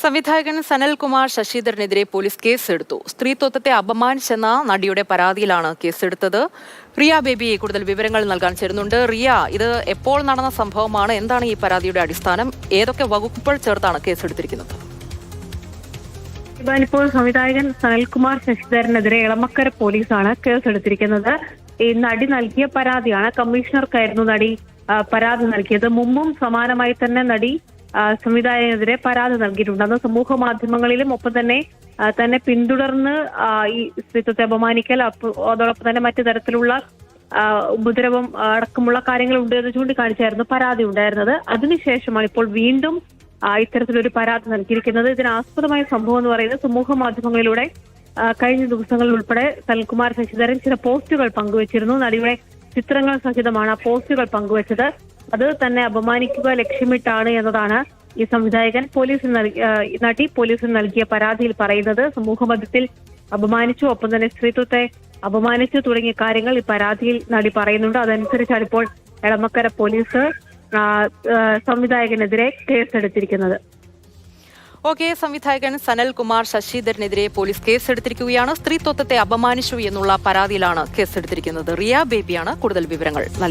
സംവിധായകൻ സനൽകുമാർ ശശിധരനെതിരെ പോലീസ് കേസെടുത്തു. സ്ത്രീത്വത്തെ അപമാനിച്ചെന്ന നടിയുടെ പരാതിയിലാണ് കേസെടുത്തത്. റിയ ബേബി കൂടുതൽ വിവരങ്ങൾ നൽകാൻ ചേരുന്നുണ്ട്. റിയ, ഇത് എപ്പോൾ നടന്ന സംഭവമാണ്? എന്താണ് ഈ പരാതിയുടെ അടിസ്ഥാനം? ഏതൊക്കെ വകുപ്പുകൾ ചേർത്താണ് കേസെടുത്തിരിക്കുന്നത്? ഇപ്പോൾ സംവിധായകൻ സനൽകുമാർ ശശിധരനെതിരെ എളമക്കര പോലീസാണ് കേസെടുത്തിരിക്കുന്നത്. ഈ നടി നൽകിയ പരാതിയാണ്. കമ്മീഷണർക്കായിരുന്നു നടി പരാതി നൽകിയത്. മുമ്പും സമാനമായി തന്നെ നടി സംവിധായകനെതിരെ പരാതി നൽകിയിട്ടുണ്ട്. അന്ന് സമൂഹ മാധ്യമങ്ങളിലും ഒപ്പം തന്നെ പിന്തുടർന്ന് ഈ സ്ത്രീത്വത്തെ അപമാനിക്കൽ, അതോടൊപ്പം തന്നെ മറ്റു തരത്തിലുള്ള ഉപദ്രവം അടക്കമുള്ള കാര്യങ്ങൾ ഉണ്ട് എന്ന് ചൂണ്ടിക്കാണിച്ചായിരുന്നു പരാതി ഉണ്ടായിരുന്നത്. അതിനുശേഷമാണ് ഇപ്പോൾ വീണ്ടും ഇത്തരത്തിലൊരു പരാതി നൽകിയിരിക്കുന്നത്. ഇതിനാസ്പദമായ സംഭവം എന്ന് പറയുന്നത് സമൂഹ മാധ്യമങ്ങളിലൂടെ കഴിഞ്ഞ ദിവസങ്ങളിൽ ഉൾപ്പെടെ സനൽകുമാർ ശശിധരൻ ചില പോസ്റ്റുകൾ പങ്കുവച്ചിരുന്നു. നടിയുടെ ചിത്രങ്ങൾ സഹിതമാണ് ആ പോസ്റ്റുകൾ പങ്കുവച്ചത്. അത് തന്നെ അപമാനിക്കുക ലക്ഷ്യമിട്ടാണ് എന്നതാണ് ഈ സംവിധായകൻ നടി പോലീസിന് നൽകിയ പരാതിയിൽ പറയുന്നത്. സമൂഹമധ്യത്തിൽ അപമാനിച്ചു, ഒപ്പം തന്നെ സ്ത്രീത്വത്തെ അപമാനിച്ചു തുടങ്ങിയ കാര്യങ്ങൾ ഈ പരാതിയിൽ നടി പറയുന്നുണ്ട്. അതനുസരിച്ചാണ് ഇപ്പോൾ എളമക്കര പോലീസ് സംവിധായകനെതിരെ കേസെടുത്തിരിക്കുന്നത്. സംവിധായകൻ സനൽകുമാർ ശശിധരനെതിരെ പോലീസ് കേസെടുത്തിരിക്കുകയാണ്. സ്ത്രീത്വത്തെ അപമാനിച്ചു എന്നുള്ള പരാതിയിലാണ് കേസെടുത്തിരിക്കുന്നത്. റിയ ബേബിയാണ് കൂടുതൽ വിവരങ്ങൾ നൽകിയത്.